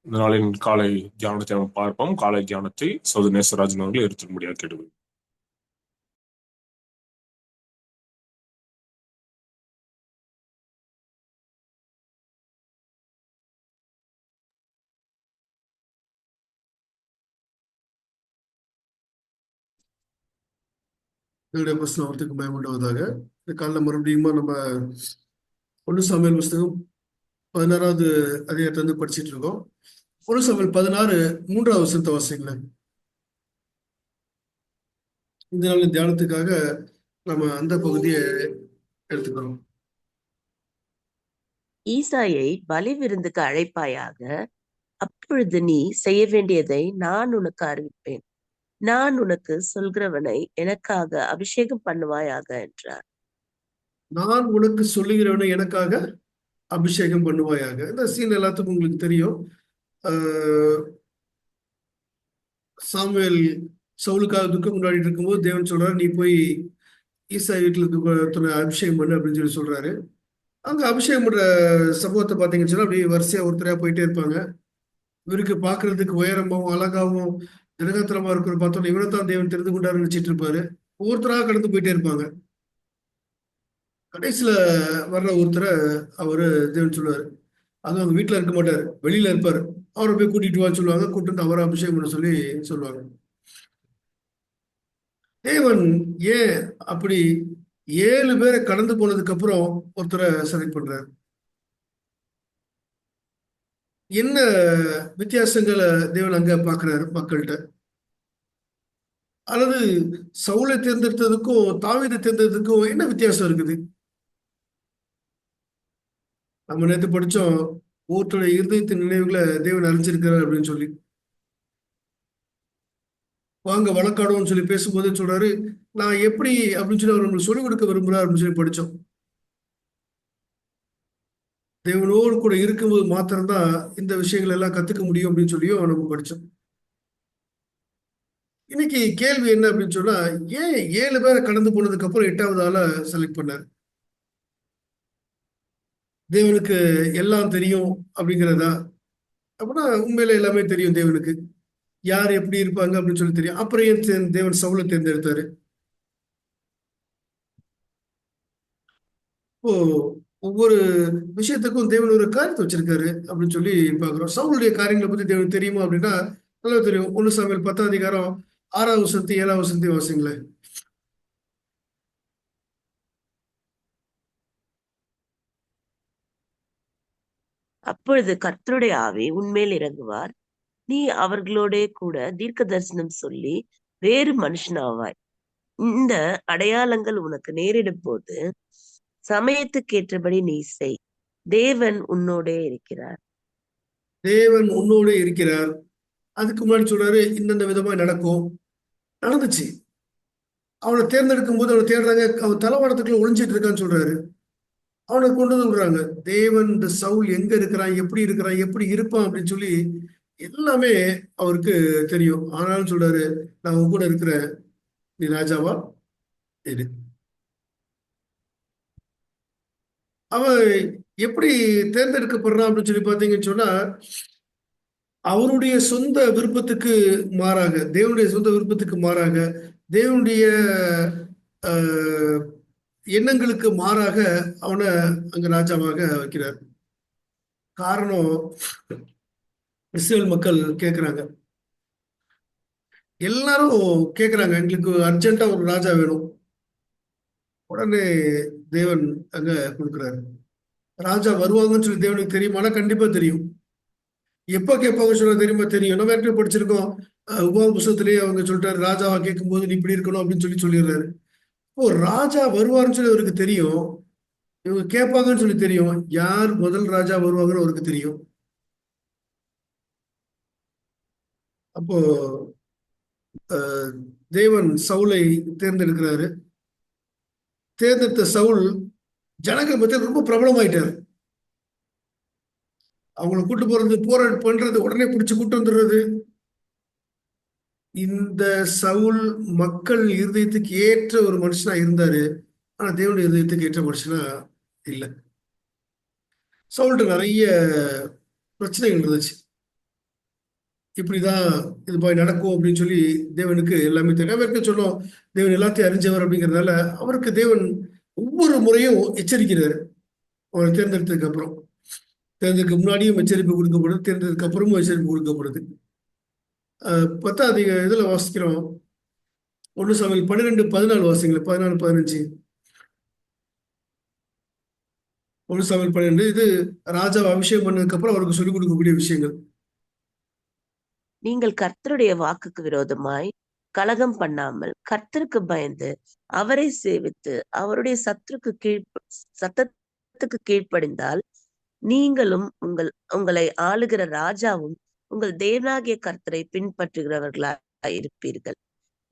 இந்த நாளின் காலை தியானத்தை நம்ம பார்ப்போம். காலை தியானத்தை சகோதரர் நேசராஜன் அவர்கள் எடுத்தும்படியாக கேட்டுக்கொள்கிறேன். என்னுடைய பிரச்சனத்துக்கு பயமுண்டுவதாக இந்த காலைல மறுபடியும் நம்ம ஒன்று சாமுவேல் புஸ்தகம் 16வது அதிகாரத்தை வந்து படிச்சிட்டு இருக்கோம். ஒன்று சாமுவேல் 16 3வது வசனத்தை வாசிங்களேன். இந்த நாள் தியானத்துக்காக நம்ம அந்த பகுதியை எடுத்துக்கிறோம். ஈசாயை பலி விருந்துக்கு அழைப்பாயாக, அப்பொழுது நீ செய்ய வேண்டியதை நான் உனக்கு அறிவிப்பேன். நான் உனக்கு சொல்கிறவனை எனக்காக அபிஷேகம் பண்ணுவாயாக என்றார். நான் உனக்கு சொல்லுகிறவனை எனக்காக அபிஷேகம் பண்ணுவாயாக. இந்த சீன் எல்லாத்துக்கும் உங்களுக்கு தெரியும். சாமுவேல் சவுலுக்காக துக்கம் கொண்டாடிட்டு இருக்கும்போது தேவன் சொல்றாரு, நீ போய் ஈசா வீட்டுக்கு அபிஷேகம் பண்ணு அப்படின்னு சொல்லி சொல்றாரு. அங்க அபிஷேகம் பண்ற சம்பவத்தை பார்த்தீங்கன்னு சொன்னா அப்படியே வரிசையா ஒருத்தரையா போயிட்டே இருப்பாங்க. இவருக்கு பார்க்கறதுக்கு உயரமாவும் அழகாவும் தினகத்திரமா இருக்கிற பார்த்தோன்னா இவரை தான் தேவன் தெரிந்து கொண்டாரு நினைச்சிட்டு இருப்பாரு. ஒவ்வொருத்தராக கடந்து போயிட்டே இருப்பாங்க. கடைசியில வர்ற ஒருத்தரை அவரு தேவன் சொல்லுவாரு. அது அவங்க வீட்டுல இருக்க மாட்டாரு, வெளியில இருப்பாரு. அவரை போய் கூட்டிட்டு வான்னு சொல்லுவாங்க. கூட்டிட்டு வந்து அவரை அபிஷேகம் பண்ண சொல்லி சொல்லுவாங்க. தேவன் ஏன் அப்படி 7 பேரை கடந்து போனதுக்கு அப்புறம் ஒருத்தரை செலக்ட் பண்றாரு? என்ன வித்தியாசங்களை தேவன் அங்க பாக்குறாரு மக்கள்கிட்ட? அல்லது சவுலை தேர்ந்தெடுத்ததுக்கும் தாவீதை தேர்ந்தெடுத்ததுக்கும் என்ன வித்தியாசம் இருக்குது? நம்ம நேற்று படிச்சோம், ஒருத்தருடைய இருதயத்தின் நினைவுகளை தேவன் அறிஞ்சிருக்கிறார் அப்படின்னு சொல்லி. வாங்க வழக்காடுவோம்னு சொல்லி பேசும்போது சொல்றாரு, நான் எப்படி அப்படின்னு சொல்லி அவர் நம்மளுக்கு சொல்லிக் கொடுக்க விரும்புறார் அப்படின்னு சொல்லி படிச்சோம். தேவனோடு கூட இருக்கும்போது மாத்திரம்தான் இந்த விஷயங்கள் எல்லாம் கத்துக்க முடியும் அப்படின்னு சொல்லியும் நம்ம படிச்சோம். இன்னைக்கு கேள்வி என்ன அப்படின்னு சொன்னா, ஏன் 7 பேரை கடந்து போனதுக்கு அப்புறம் 8வது ஆளை செலக்ட் பண்ணாரு? தேவனுக்கு எல்லாம் தெரியும் அப்படிங்கிறதா? அப்படின்னா உண்மையில எல்லாமே தெரியும் தேவனுக்கு. யார் எப்படி இருப்பாங்க அப்படின்னு சொல்லி தெரியும். அப்புறம் ஏன் தேவன் சவுலை தேர்ந்தெடுத்தாரு? இப்போ ஒவ்வொரு விஷயத்துக்கும் தேவன் ஒரு காரியத்தை வச்சிருக்காரு அப்படின்னு சொல்லி பாக்குறோம். சவுளுடைய காரியங்களை பத்தி தேவனுக்கு தெரியுமா அப்படின்னா நல்லா தெரியும். 1 சாமுவேல் 10வது அதிகாரம் 6வது வசனத்தை 7வது வசனத்தை வாசிங்களேன். அப்பொழுது கர்த்தருடைய ஆவி உன்மேல் இறங்குவார். நீ அவர்களோட கூட தீர்க்க தரிசனம் சொல்லி வேறு மனுஷனாவாய். இந்த அடையாளங்கள் உனக்கு நேரிடும் போது சமயத்துக்கேற்றபடி நீ செய். தேவன் உன்னோட இருக்கிறார். தேவன் உன்னோட இருக்கிறார். அதுக்கு முன்னாடி சொல்றாரு, இந்தந்த விதமா நடக்கும். நடந்துச்சு. அவனை தேர்ந்தெடுக்கும் போது அவனை தேடுறாங்க. அவன் தளவாடத்துக்குள்ள ஒளிஞ்சிட்டு இருக்கான்னு சொல்றாரு. அவனை கொண்டு வந்து விடுறாங்க. தேவன் இந்த சவுல் எங்க இருக்கிறான், எப்படி இருக்கிறான், எப்படி இருப்பான் அப்படின்னு சொல்லி எல்லாமே அவருக்கு தெரியும். ஆனாலும் சொல்றாரு, நான் உன் கூட இருக்கிறேன், நீ ராஜாவா இரு. அவன் எப்படி தேர்ந்தெடுக்கப்படுறான் அப்படின்னு சொல்லி பார்த்தீங்கன்னு சொன்னா, அவருடைய சொந்த விருப்பத்துக்கு மாறாக, தேவனுடைய சொந்த விருப்பத்துக்கு மாறாக, தேவனுடைய எண்ணங்களுக்கு மாறாக அவனை அங்க ராஜாவாக வைக்கிறார். காரணம், இஸ்ரேல் மக்கள் கேட்கிறாங்க. எல்லாரும் கேட்கிறாங்க, எங்களுக்கு அர்ஜென்ட்டா ஒரு ராஜா வேணும். உடனே தேவன் அங்க கொடுக்குறாரு. ராஜா வருவாங்கன்னு சொல்லி தேவனுக்கு தெரியுமானா கண்டிப்பா தெரியும். எப்ப கேட்பாங்க சொல்ல தெரியுமா? தெரியும். நம்ம ஏற்கனவே படிச்சிருக்கோம். உபாகம புஸ்தகத்திலேயே அவங்க சொல்லிட்டாரு, ராஜாவா கேட்கும் போது நீ இப்படி இருக்கணும் அப்படின்னு சொல்லி சொல்லிடுறாரு. ஓ, ராஜா வருவாருன்னு சொல்லி அவருக்கு தெரியும். இவங்க கேட்பாங்கன்னு சொல்லி தெரியும். யார் முதல் ராஜா வருவாங்கன்னு அவருக்கு தெரியும். அப்போ தேவன் சவுலை தேர்ந்தெடுக்கிறாரு. தேர்ந்தெடுத்த சவுல் ஜனங்கள் மத்தியில் ரொம்ப பிரபலமாயிட்டாரு. அவங்கள கூட்டு போறது, பண்றது, உடனே பிடிச்சு கூட்டு வந்துடுறது. இந்த சவுல் மக்கள் இருதயத்துக்கு ஏற்ற ஒரு மனுஷனா இருந்தாரு. ஆனா தேவனுடைய இருதயத்துக்கு ஏற்ற மனுஷனா இல்லை. சவுல்கிட்ட நிறைய பிரச்சனைகள் இருந்துச்சு. இப்படிதான் இது போய் நடக்கும் அப்படின்னு சொல்லி தேவனுக்கு எல்லாமே தெரியும். அவருக்கு சொன்னோம், தேவன் எல்லாத்தையும் அறிஞ்சவர் அப்படிங்கிறதுனால அவருக்கு தேவன் ஒவ்வொரு முறையும் எச்சரிக்கிறார். அவரை தேர்ந்தெடுத்ததுக்கு அப்புறம், தேர்ந்ததுக்கு முன்னாடியும் எச்சரிப்பு கொடுக்கப்படுது, தேர்ந்ததுக்கு அப்புறமும் எச்சரிப்பு கொடுக்கப்படுது. 10வது இதுல வாசிக்கிறோம், 1 சாமுவேல் 12:14 வாசிங்களேன். 14-15. 1 சாமுவேல் 12. இது ராஜாவை அபிஷேகம் பண்ணதுக்கு அப்புறம் அவருக்கு சொல்லிக் கொடுக்கக்கூடிய விஷயங்கள். நீங்கள் கர்த்தருடைய வாக்குக்கு விரோதமாய் கலகம் பண்ணாமல் கர்த்தருக்கு பயந்து அவரை சேவித்து அவருடைய சத்தத்துக்கு கீழ்ப்படிந்தால் நீங்களும் உங்களை ஆளுகிற ராஜாவும் உங்கள் தேவனாகிய கர்த்தரை பின்பற்றுகிறவர்களாய் இருப்பீர்கள்.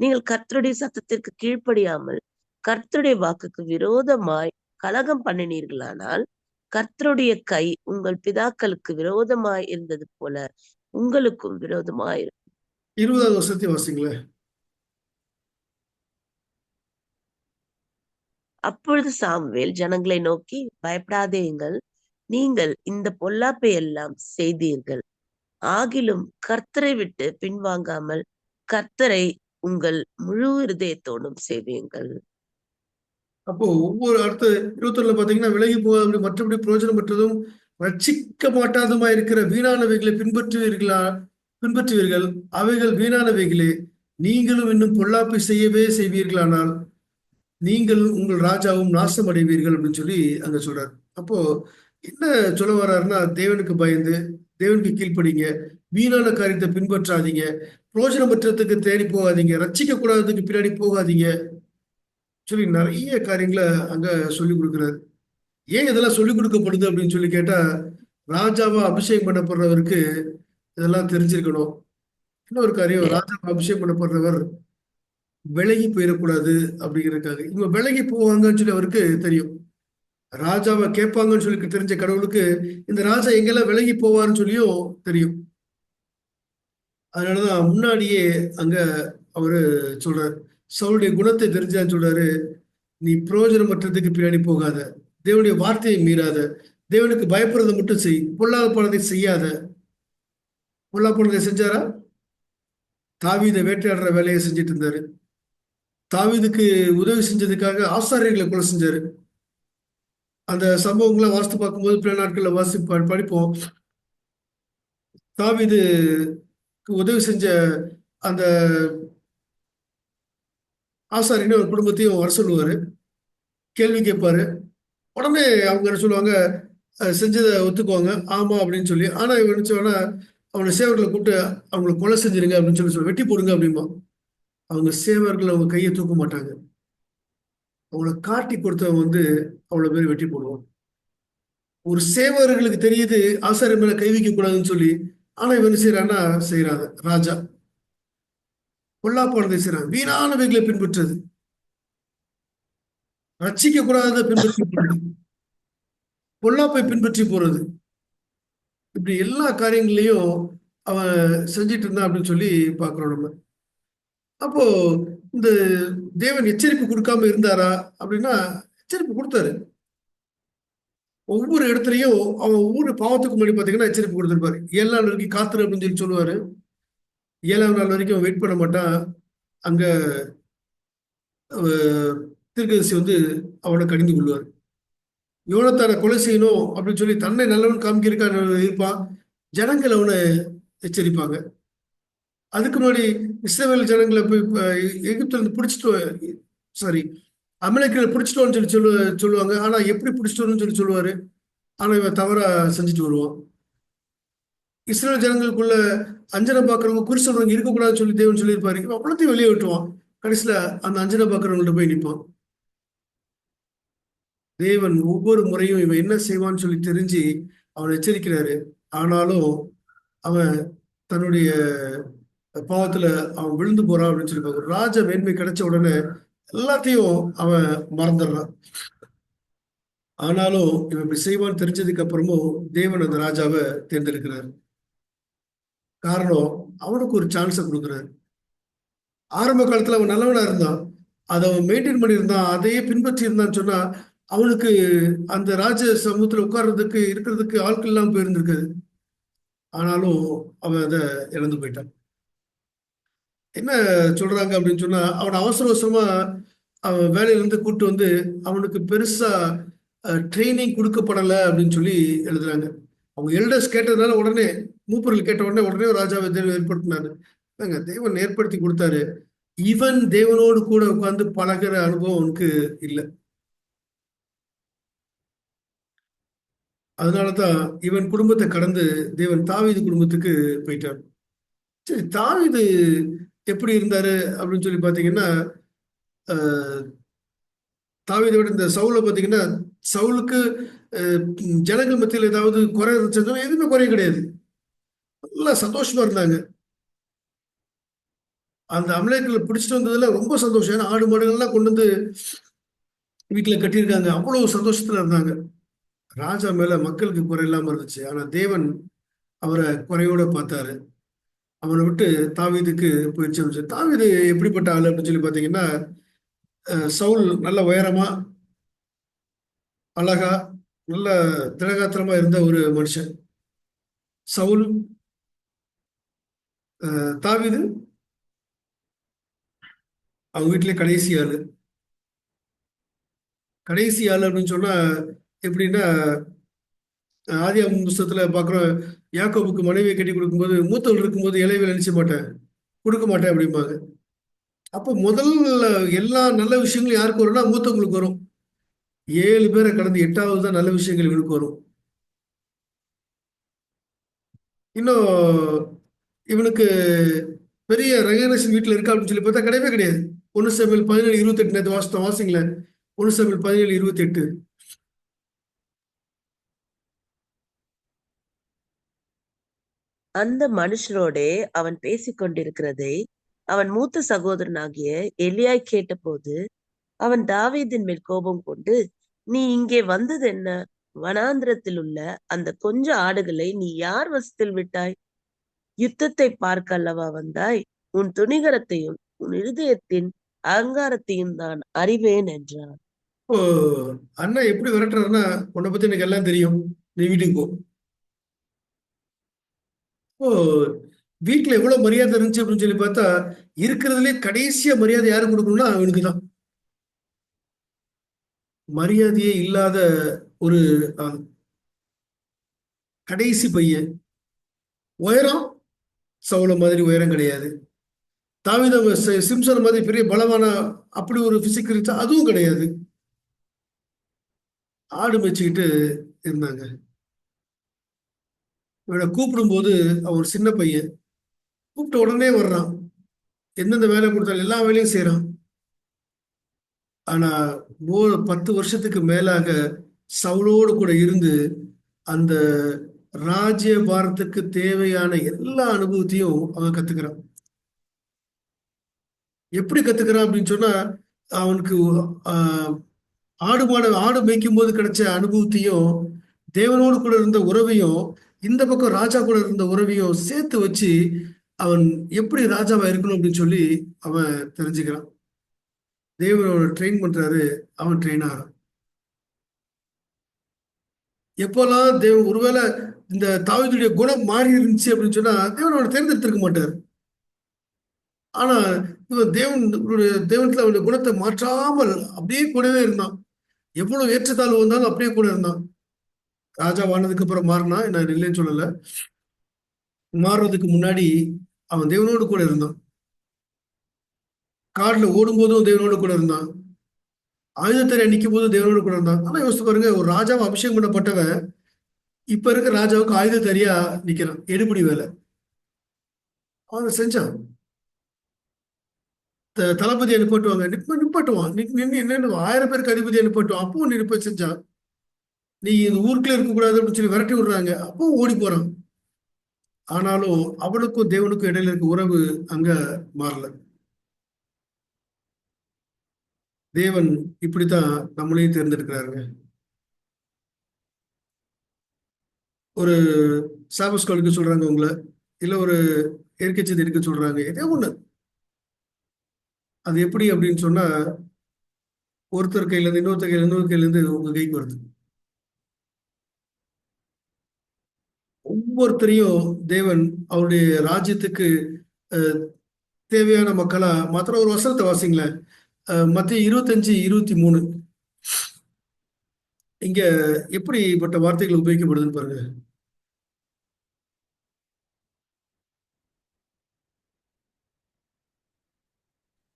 நீங்கள் கர்த்தருடைய சத்தத்திற்கு கீழ்ப்படியாமல் கர்த்தருடைய வாக்குக்கு விரோதமாய் கலகம் பண்ணினீர்களானால் கர்த்தருடைய கை உங்கள் பிதாக்களுக்கு விரோதமாய் இருந்தது போல உங்களுக்கும் விரோதமாய் இருக்கும். 20வது வசனத்தை வாசிங்களேன். அப்பொழுது சாமுவேல் ஜனங்களை நோக்கி, பயப்படாதேயுங்கள், நீங்கள் இந்த பொல்லாப்பை எல்லாம் செய்தீர்கள். ஆகிலும் கர்த்தரை விட்டு பின்வாங்காமல் கர்த்தரை உங்கள் முழு இருதயத்தோடும் சேவியுங்கள். அப்போ ஒவ்வொரு அடுத்த 21 பாத்தீங்கன்னா, விலகி போகாத மற்றபடி பிரயோஜனமற்றதும் ரட்சிக்க மாட்டாதுமா இருக்கிற வீணானவைகளை பின்பற்றுவீர்கள். அவைகள் வீணானவைகளே, நீங்களும் இன்னும் பொல்லாப்பை செய்வீர்களானால் நீங்கள் உங்கள் ராஜாவும் நாசம் அடைவீர்கள் அப்படின்னு சொல்லி அங்க சொல்றாரு. அப்போ என்ன சொல்ல வர்றாருன்னா, தேவனுக்கு பயந்து தேவனுக்கு கீழ்ப்படிங்க, வீணான காரியத்தை பின்பற்றாதீங்க, பிரயோஜனமற்றதுக்கு தேடி போகாதீங்க, ரட்சிக்க கூடாததுக்கு பின்னாடி போகாதீங்க சொல்லி நிறைய காரியங்களை அங்க சொல்லி கொடுக்குறாரு. ஏன் இதெல்லாம் சொல்லிக் கொடுக்கப்படுது அப்படின்னு சொல்லி கேட்டா, ராஜாவா அபிஷேகம் பண்ணப்படுறவருக்கு இதெல்லாம் தெரிஞ்சிருக்கணும். இன்னொரு காரியம், ராஜாவா அபிஷேகம் பண்ணப்படுறவர் விலகி போயிடக்கூடாது அப்படிங்கிறதுக்காக. இவங்க விலகி போவாங்கன்னு சொல்லி அவருக்கு தெரியும். ராஜாவை கேட்பாங்கன்னு சொல்லி தெரிஞ்ச கடவுளுக்கு இந்த ராஜா எங்கெல்லாம் விலகி போவார்னு சொல்லியும் தெரியும். அதனாலதான் முன்னாடியே அங்க அவரு சொல்றாரு, சவுளுடைய குணத்தை தெரிஞ்சான்னு சொல்றாரு, நீ பிரயோஜனமற்றதுக்கு பின்னாடி போகாத, தேவனுடைய வார்த்தையை மீறாத, தேவனுக்கு பயப்படுறதை மட்டும் செய், பொல்லாதனதை செய்யாத. பொல்லாதனதை செஞ்சாரா? தாவீதை வேட்டையாடுற வேலையை செஞ்சுட்டு இருந்தாரு. தாவீதுக்கு உதவி செஞ்சதுக்காக ஆசாரியர்களை கொலை செஞ்சாரு. அந்த சம்பவங்களை வாசித்து பார்க்கும்போது பிற நாட்கள்ல படிப்போம். தாவீதுக்கு உதவி செஞ்ச அந்த ஆசாரியனை ஒரு குடும்பத்தையும் வர சொல்லுவாரு, கேள்வி கேட்பாரு. உடனே அவங்க என்ன சொல்லுவாங்க, செஞ்சதை ஒத்துக்குவாங்க, ஆமா அப்படின்னு சொல்லி. ஆனா இவன் நினைச்சவனா அவனை சேவர்களை கூப்பிட்டு அவங்களை கொலை செஞ்சிருங்க அப்படின்னு சொல்லி வெட்டி போடுங்க அப்படிமா. அவங்க சேவர்கள் அவங்க கையை தூக்க மாட்டாங்க. அவங்கள காட்டி கொடுத்தவன் அவ்வளவு பேர் வெட்டி போடுவான். ஒரு சேவர்களுக்கு தெரியுது ஆசாரியர் மேல கை வைக்க கூடாதுன்னு சொல்லி. ஆனா இவன் செய்யறான்னா செய்யறாங்க. ராஜா பொல்லாப்பானதை செய்யறான், வீணானவைகளை பின்பற்றது, ரட்சிக்க கூடாத பின்பற்றி போறது, பொல்லாப்பை பின்பற்றி போறது, இப்படி எல்லா காரியங்களையும் அவன் செஞ்சிட்டு இருந்தான் அப்படின்னு சொல்லி பாக்குறோம் நம்ம. அப்போ இந்த தேவன் எச்சரிப்பு கொடுக்காம இருந்தாரா அப்படின்னா, எச்சரிப்பு கொடுத்தாரு. ஒவ்வொரு இடத்துலயும் அவன் ஒவ்வொரு பாவத்துக்கு முன்னாடி பாத்தீங்கன்னா எச்சரிப்பு கொடுத்திருப்பாரு. 7 நாள் வரைக்கும் காத்துரு அப்படின்னு சொல்லி சொல்லுவாரு. 7ஆம் நாள் வரைக்கும் வெயிட் பண்ண மாட்டான். அங்க தீர்க்கதரிசி அவனை கடிந்து கொள்வார். யோனத்தானை கொலை செய்யணும் அப்படின்னு சொல்லி தன்னை நல்லவன் காமிக்கிறதுக்காக இருப்பான். ஜனங்கள் அவனை எச்சரிப்பாங்க. அதுக்கு முன்னாடி இஸ்ரவேல் ஜனங்களை போய் எகிப்துல இருந்து அமலேக்கியர்களை பிடிச்சிட்டோன்னு சொல்லுவாங்க. ஆனா எப்படி பிடிச்சிட்டோன்னு சொல்லுவாரு. ஆனா இவன் தவறா செஞ்சுட்டு வருவான். இஸ்ரேல் ஜனங்களுக்குள்ள அஞ்சனை பாக்குறவங்க குறி சொல்றவங்க இருக்கக்கூடாதுன்னு சொல்லி தேவன் சொல்லியிருப்பாரு. இவன் அவ்வளோத்தையும் வெளியே விட்டுவான். கடைசியில அந்த அஞ்சனை பாக்குறவங்கள்ட்ட போய் நிற்பான். தேவன் ஒவ்வொரு முறையும் இவன் என்ன செய்வான்னு சொல்லி தெரிஞ்சு அவனை எச்சரிக்கிறாரு. ஆனாலும் அவன் தன்னுடைய பாவத்துல அவன் விழுந்து போறான் அப்படின்னு சொல்லி ராஜ மேன்மை கிடைச்ச உடனே எல்லாத்தையும் அவன் மறந்துடுறான். ஆனாலும் இவன் இப்படி செய்வான்னு தெரிஞ்சதுக்கு அப்புறமும் தேவன் அந்த ராஜாவை தேர்ந்தெடுக்கிறார். காரணம், அவனுக்கு ஒரு சான்ஸை கொடுக்குறாரு. ஆரம்ப காலத்துல அவன் நல்லவனா இருந்தான், அதை அவன் மெயின்டைன் பண்ணியிருந்தான், அதையே பின்பற்றி இருந்தான்னு சொன்னா அவனுக்கு அந்த ராஜ சமூகத்துல இருக்கிறதுக்கு ஆட்கள் எல்லாம் போயிருந்திருக்காது. ஆனாலும் அவன் அதை இழந்து போயிட்டான். என்ன சொல்றாங்க அப்படின்னு சொன்னா, அவன் அவசர அவசரமா அவன் வேலையிலிருந்து கூட்டு வந்து அவனுக்கு பெருசா ட்ரைனிங் கொடுக்கப்படலை அப்படின்னு சொல்லி எழுதுறாங்க. அவங்க எல்டர்ஸ் கேட்டதுனால உடனே, மூப்பர்கள் கேட்ட உடனே உடனே ஒரு ராஜாவை தேவன் ஏற்படுத்தினாரு. தேவன் ஏற்படுத்தி கொடுத்தாரு. இவன் தேவனோடு கூட உட்கார்ந்து பழகிற அனுபவம் அவனுக்கு இல்லை. அதனாலதான் இவன் குடும்பத்தை கடந்து தேவன் தாவீது குடும்பத்துக்கு போயிட்டார். சரி, தாவீது எப்படி இருந்தாரு அப்படின்னு சொல்லி பாத்தீங்கன்னா, தாவீதை விட இந்த சவுலை பாத்தீங்கன்னா, சவுலுக்கு ஜனங்கள் மத்தியில் ஏதாவது குறை இருந்துச்சுன்னா எதுவுமே குறை கிடையாது, நல்லா சந்தோஷமா இருந்தாங்க. அந்த அமலேக்களை பிடிச்சிட்டு வந்ததுல ரொம்ப சந்தோஷம். ஏன்னா ஆடு மாடுகள்லாம் கொண்டு வந்து வீட்டுல கட்டியிருக்காங்க, அவ்வளவு சந்தோஷத்துல இருந்தாங்க. ராஜா மேல மக்களுக்கு குறை இல்லாம இருந்துச்சு. ஆனா தேவன் அவரை குறையோட பார்த்தாரு. அவனை விட்டு தாவீதுக்கு போயிடுச்சு அமைச்சு. தாவீது எப்படிப்பட்ட ஆளு அப்படின்னு சொல்லி பாத்தீங்கன்னா, சவுல் நல்ல உயரமா, அழகா, நல்ல திடகாத்திரமா இருந்த ஒரு மனுஷன் சவுல். தாவீது அவங்க வீட்டிலே கடைசி ஆளு. கடைசி ஆளு அப்படின்னு சொன்னா எப்படின்னா, ஆதியாகமம் புஸ்தகத்துல பாக்குறோம், யாக்கோபுக்கு மனைவியை கட்டி கொடுக்கும்போது மூத்தவள் இருக்கும்போது இளையவள் நினைச்ச மாட்டேன், கொடுக்க மாட்டேன் அப்படிம்பாங்க. அப்போ முதல்ல எல்லா நல்ல விஷயங்களும் யாருக்கு வரும்னா மூத்தவங்களுக்கு வரும். 7 பேரை கடந்து 8வது தான் நல்ல விஷயங்கள் இவனுக்கு வரும். இன்னும் இவனுக்கு பெரிய ரெகக்னேஷன் வீட்டில் இருக்கா அப்படின்னு சொல்லி பார்த்தா கிடையவே கிடையாது. 1 சாமுவேல் 17:28 நேற்று வாசிங்களேன். 1 சாமுவேல் 17:28. அந்த மனுஷரோடே அவன் பேசிக் கொண்டிருக்கிறதை அவன் மூத்த சகோதரனாகிய எலியாய் கேட்டபோது அவன் தாவீதின் மேல் கோபம் கொண்டு, நீ இங்கே வந்தது என்ன? வனாந்திரத்தில் உள்ள அந்த கொஞ்ச ஆடுகளை நீ யார் வசத்தில் விட்டாய்? யுத்தத்தை பார்க்க அல்லவா வந்தாய்? உன் துணிகரத்தையும் உன் இருதயத்தின் அகங்காரத்தையும் நான் அறிவேன் என்றான். இப்போ அண்ணன் எப்படி விரட்டுறாருன்னா, உன்னை பத்தி எனக்கு எல்லாம் தெரியும், நீ வீட்டுக்கு போ. இப்போ வீட்டுல எவ்வளவு மரியாதை இருந்துச்சு அப்படின்னு சொல்லி பார்த்தா, இருக்கிறதுலே கடைசியா மரியாதை யாரு கொடுக்கணும்னா அவனுக்கு தான். மரியாதையே இல்லாத ஒரு ஆள். கடைசி பையன். உயரம் சவுல மாதிரி உயரம் கிடையாது. தாவீது சிம்சன் மாதிரி பெரிய பலமான அப்படி ஒரு பிசிக் இருந்துச்சா அதுவும் கிடையாது. ஆடு மேய்ச்சிக்கிட்டு இருந்தாங்க. இவனை கூப்பிடும்போது அவன் சின்ன பையன். கூப்பிட்ட உடனே வர்றான், எந்தெந்த வேலை கொடுத்தாலும் எல்லா வேலையும் செய்யறான். ஆனா 10 வருஷத்துக்கு மேலாக சவுலோடு கூட இருந்து அந்த ராஜ்ய பாரத்துக்கு தேவையான எல்லா அனுபவத்தையும் அவன் கத்துக்கிறான். எப்படி கத்துக்கிறான் அப்படின்னு சொன்னா, அவனுக்கு ஆடு மேய்க்கும் போது கிடைச்ச அனுபவத்தையும், தேவனோடு கூட இருந்த உறவையும், இந்த பக்கம் ராஜா கூட இருந்த உறவையும் சேர்த்து வச்சு அவன் எப்படி ராஜாவா இருக்கணும் அப்படின்னு சொல்லி அவன் தெரிஞ்சுக்கிறான். தேவனோட ட்ரெயின் பண்றாரு, அவன் ட்ரெயின் ஆகிறான். எப்போல்லாம் தேவன் ஒருவேளை இந்த தாவீதுடைய குணம் மாறி இருந்துச்சு அப்படின்னு சொன்னா தேவனோட தேர்ந்தெடுத்திருக்க மாட்டார். ஆனா இவன் தேவனத்துல அவனுடைய குணத்தை மாற்றாமல் அப்படியே கூடவே இருந்தான். எவ்வளவு ஏற்றத்தாழ்வு வந்தாலும் அப்படியே கூட இருந்தான். ராஜா வானதுக்கு அப்புறம் மாறினா, நான் இல்லைன்னு சொல்லல. மாறுறதுக்கு முன்னாடி அவன் தேவனோடு கூட இருந்தான். காடுல ஓடும் போதும் தேவனோடு கூட இருந்தான். ஆயுதத்தரை நிற்கும் போதும் தேவனோடு கூட இருந்தான். ஆனா யோசிச்சு பாருங்க, ஒரு ராஜாவை அபிஷேகம் பண்ணப்பட்டவன் இப்ப இருக்க ராஜாவுக்கு ஆயுதத்தறியா நிக்கிறான். எடுபடி வேலை அவன் செஞ்சான். தளபதியை நிப்பாட்டுவாங்க, நிப்பாட்டுவான். நின்று 1000 பேருக்கு அதிபதியை நிப்பாட்டுவான். அப்பவும் நிற்ப செஞ்சான். நீ இந்த ஊருக்குள்ள இருக்கக்கூடாது அப்படின்னு சொல்லி விரட்டி விடுறாங்க, அப்பவும் ஓடி போறான். ஆனாலும் அவனுக்கும் தேவனுக்கும் இடையில இருக்க உறவு அங்க மாறல. தேவன் இப்படித்தான் நம்மளையும் தேர்ந்தெடுக்கிறாருங்க. ஒரு சாப ஸ்கூலுக்கு சொல்றாங்க உங்களை, இல்ல ஒரு இயற்கை செய்தி எடுக்க சொல்றாங்க, ஏதோ ஒண்ணு. அது எப்படி அப்படின்னு சொன்னா, ஒருத்தர் கையில இருந்து இன்னொரு கையில இருந்து உங்க கைக்கு வருது. ஒவ்வொருத்தரையும் தேவன் அவருடைய ராஜ்யத்துக்கு அஹ், தேவையான மக்களா மாத்திரம். ஒரு வசனத்தை வாசிங்களேன். மத்திய 25:23. இங்க எப்படிப்பட்ட வார்த்தைகள் உபயோகிக்கப்படுதுன்னு பாருங்க.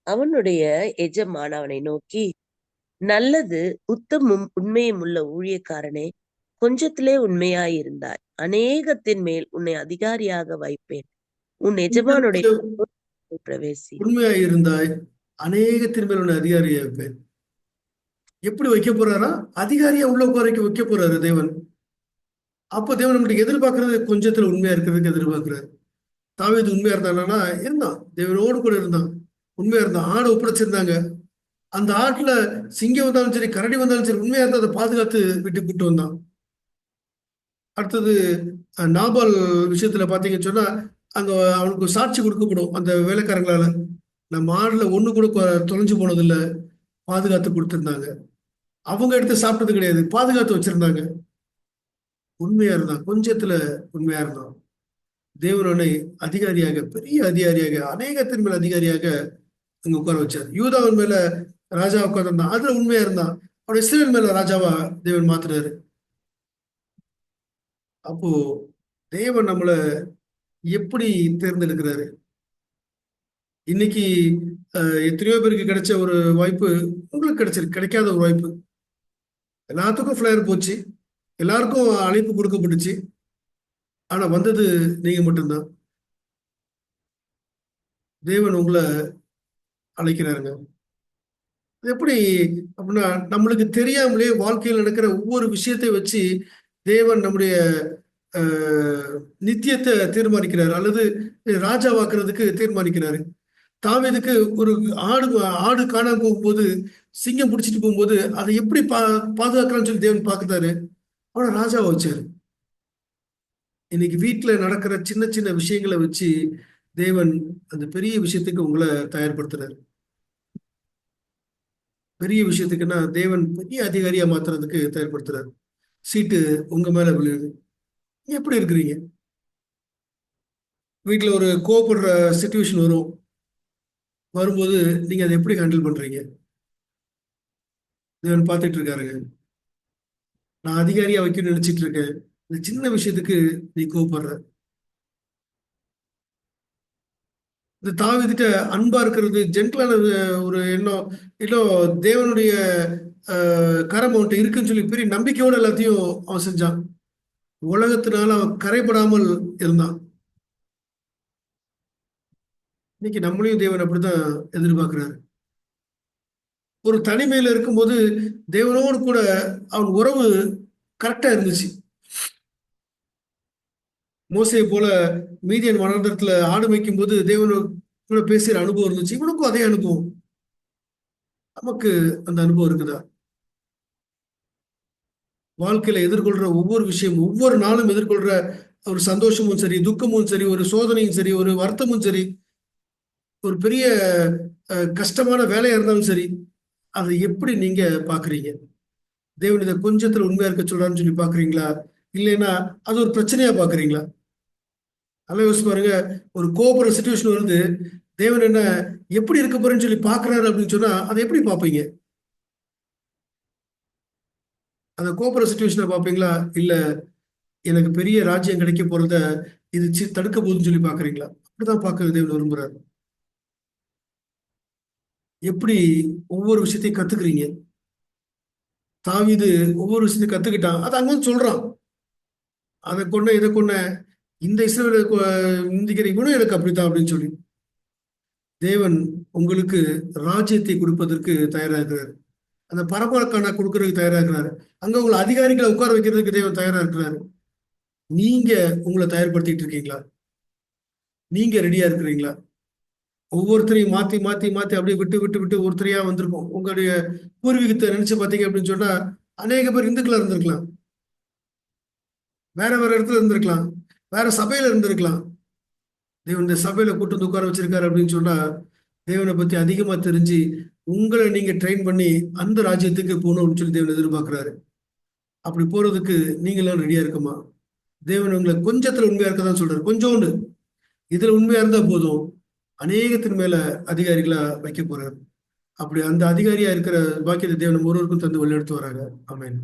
அவனுடைய எஜமான் அவனை நோக்கி, நல்லது, உத்தமும் உண்மையும் உள்ள ஊழியக்காரனே, கொஞ்சத்திலே உண்மையாயிருந்தாய், அநேகத்தின் மேல் உன்னை அதிகாரியாக வைப்பேன், உன் எஜமானுடைய பிரவேசி. உண்மையா இருந்தாய், அநேகத்தின் மேல் உன்னை அதிகாரியா வைப்பேன். எப்படி வைக்க போறாரா? அதிகாரியா உள்ள உட்கார வைக்க போறாரு தேவன். அப்போ தேவன் நம்மளுக்கு எதிர்பார்க்கறது கொஞ்சத்துல உண்மையா இருக்கிறதுக்கு எதிர்பார்க்கிறாரு. தாவீது உண்மையா இருந்தானா? இருந்தான், தேவனோடு கூட இருந்தான், உண்மையா இருந்தான். ஆடு ஒப்படைச்சிருந்தாங்க. அந்த ஆட்டுல சிங்கம் வந்தாலும் சரி, கரடி வந்தாலும் சரி, உண்மையா இருந்தா அதை பாதுகாத்து விட்டு வந்தான். அடுத்தது நாபால் விஷயத்துல பாத்தீங்கன்னு சொன்னா, அங்க அவனுக்கு சாட்சி கொடுக்கப்படும் அந்த வேலைக்காரங்களால. நம்ம ஆடுல ஒண்ணு கூட தொலைஞ்சு போனதில்ல, பாதுகாத்து கொடுத்திருந்தாங்க. அவங்க எடுத்து சாப்பிட்டது கிடையாது, பாதுகாத்து வச்சிருந்தாங்க. உண்மையா இருந்தான், கொஞ்சத்துல உண்மையா இருந்தான். தேவனை அதிகாரியாக, பெரிய அதிகாரியாக, அநேகத்தின் மேல் அதிகாரியாக அங்க உட்கார வச்சார். யூதாவின் மேல ராஜா உட்கார்ந்தான், அதுல உண்மையா இருந்தான். அவருடைய இஸ்ரவேல் மேல ராஜாவா தேவன் மாத்துறாரு. அப்போ தேவன் நம்மள எப்படி தேர்ந்தெடுக்கிறாரு? இன்னைக்கு எத்தனையோ பேருக்கு கிடைச்ச ஒரு வாய்ப்பு உங்களுக்கு கிடைச்சிருக்கு, கிடைக்காத ஒரு வாய்ப்பு. எல்லாத்துக்கும் ஃபிளையர் போச்சு, எல்லாருக்கும் அழைப்பு கொடுக்கப்பட்டுச்சு. ஆனா வந்தது நீங்க மட்டும்தான். தேவன் உங்களை அழைக்கிறாருங்க. எப்படி அப்படின்னா, நம்மளுக்கு தெரியாமலே வாழ்க்கையில் நடக்கிற ஒவ்வொரு விஷயத்தை வச்சு தேவன் நம்முடைய நித்தியத்தை தீர்மானிக்கிறார், அல்லது ராஜாவாக்குறதுக்கு தீர்மானிக்கிறாரு. தாவீதுக்கு ஒரு ஆடு ஆடு காணாம போகும்போது, சிங்கம் பிடிச்சிட்டு போகும்போது அதை எப்படி பாதுகாக்கலாம்னு சொல்லி தேவன் பார்க்குறாரு. அவனை ராஜாவை வச்சாரு. இன்னைக்கு வீட்டுல நடக்கிற சின்ன சின்ன விஷயங்களை வச்சு தேவன் அந்த பெரிய விஷயத்துக்கு உங்களை தயார்படுத்துறாரு. பெரிய விஷயத்துக்குன்னா தேவன் பெரிய அதிகாரியா மாத்துறதுக்கு தயார்படுத்துறாரு. சீட்டு உங்க மேல விழுது. எப்படி இருக்கிறீங்க? வீட்டுல ஒரு கோபப்படுற சிச்சுவேஷன் வரும்போது நீங்க அதை எப்படி ஹேண்டில் பண்றீங்க? தேவன் பார்த்துட்டு இருக்காருங்க. நான் அதிகாரியா வைக்கணும்னு நினைச்சிட்டு இருக்கேன், இந்த சின்ன விஷயத்துக்கு நீ கோபப்படுற. இந்த தாவீதுட்ட அன்பா இருக்கிறது, ஜென்டலான ஒரு எண்ணம், இல்லை தேவனுடைய கரம் அவன்கிட்ட இருக்குன்னு சொல்லி பெரிய நம்பிக்கையோட எல்லாத்தையும் அவன் செஞ்சான். உலகத்தினால அவன் கரைபடாமல் இருந்தான். இன்னைக்கு நம்மளையும் தேவன் அப்படித்தான் எதிர்பார்க்கிறாரு. ஒரு தனிமையில இருக்கும்போது தேவனோடு கூட அவன் உறவு கரெக்டா இருந்துச்சு. மோசையை போல மீதியன் வனாந்தரத்துல ஆடு வைக்கும் போது தேவனோட பேசுற அனுபவம் இருந்துச்சு. இவனுக்கும் அதே அனுபவம். நமக்கு அந்த அனுபவம் இருக்குதா? வாழ்க்கையில எதிர்கொள்ற ஒவ்வொரு விஷயம், ஒவ்வொரு நாளும் எதிர்கொள்ற ஒரு சந்தோஷமும் சரி, துக்கமும் சரி, ஒரு சோதனையும் சரி, ஒரு வருத்தமும் சரி, ஒரு பெரிய கஷ்டமான வேலையா இருந்தாலும் சரி, அதை எப்படி நீங்க பாக்குறீங்க? தேவன் இதை கொஞ்சத்துல உண்மையா இருக்க சொல்றான்னு சொல்லி பாக்குறீங்களா, இல்லைன்னா அது ஒரு பிரச்சனையா பாக்குறீங்களா? நல்லா யோசிச்சு பாருங்க. ஒரு கோபுர சிச்சுவேஷன் வருது, தேவன் என்ன எப்படி இருக்க போறேன்னு சொல்லி பாக்குறாரு அப்படின்னு சொன்னா அதை எப்படி பார்ப்பீங்க? அந்த கோபுர சிச்சுவேஷனை பார்ப்பீங்களா, இல்ல எனக்கு பெரிய ராஜ்யம் கிடைக்க போறத இது தடுக்க போகுதுன்னு சொல்லி பாக்குறீங்களா? அப்படிதான் பார்க்க தேவன் விரும்புறாரு. எப்படி ஒவ்வொரு விஷயத்தையும் கத்துக்கிறீங்க? தாவீது ஒவ்வொரு விஷயத்தையும் கத்துக்கிட்டான், அது அங்க வந்து சொல்றான். அதை கொண்ட இதை கொண்ட இந்த இஸ்ரவேலை இந்திக்கிற இவனும் எனக்கு அப்படித்தான் அப்படின்னு சொல்லி தேவன் உங்களுக்கு ராஜ்யத்தை கொடுப்பதற்கு தயாரா இருக்கிறாரு. அந்த பரம்பரைக்கான கொடுக்கறதுக்கு தயாரா இருக்கிறாரு. அங்க உங்களை அதிகாரிகளை உட்கார வைக்கிறதுக்கு தேவன் தயாரா இருக்கிறாரு. நீங்க உங்களை தயார்படுத்திட்டு இருக்கீங்களா? நீங்க ரெடியா இருக்கிறீங்களா? ஒவ்வொருத்தரையும் மாத்தி மாத்தி மாத்தி அப்படியே விட்டு விட்டு விட்டு ஒருத்தரையா வந்திருக்கும். உங்களுடைய பூர்வீகத்தை நினைச்சு பார்த்தீங்க அப்படின்னு சொன்னா அநேக பேர் இந்துக்களா இருந்திருக்கலாம், வேற வேற இடத்துல இருந்திருக்கலாம், வேற சபையில இருந்திருக்கலாம். தேவன் இந்த சபையில கூட்டு வந்து உட்கார வச்சிருக்காரு அப்படின்னு சொன்னா தேவனை பத்தி அதிகமா தெரிஞ்சு உங்களை நீங்க ட்ரெயின் பண்ணி அந்த ராஜ்யத்துக்கு போகணும் அப்படின்னு சொல்லி தேவன் எதிர்பார்க்கிறாரு. அப்படி போறதுக்கு நீங்களும் ரெடியா இருக்குமா? தேவன் உங்களை கொஞ்சத்துல உண்மையா இருக்கதான் சொல்றாரு. கொஞ்சோண்டு இதுல உண்மையா இருந்தா போதும், அநேகத்தின் மேல அதிகாரிகளா வைக்க போறாரு. அப்படி அந்த அதிகாரியா இருக்கிற பாக்கியத்தை தேவன் ஒருவருக்கும் தந்து வழிநடத்து வராங்க. ஆமென்.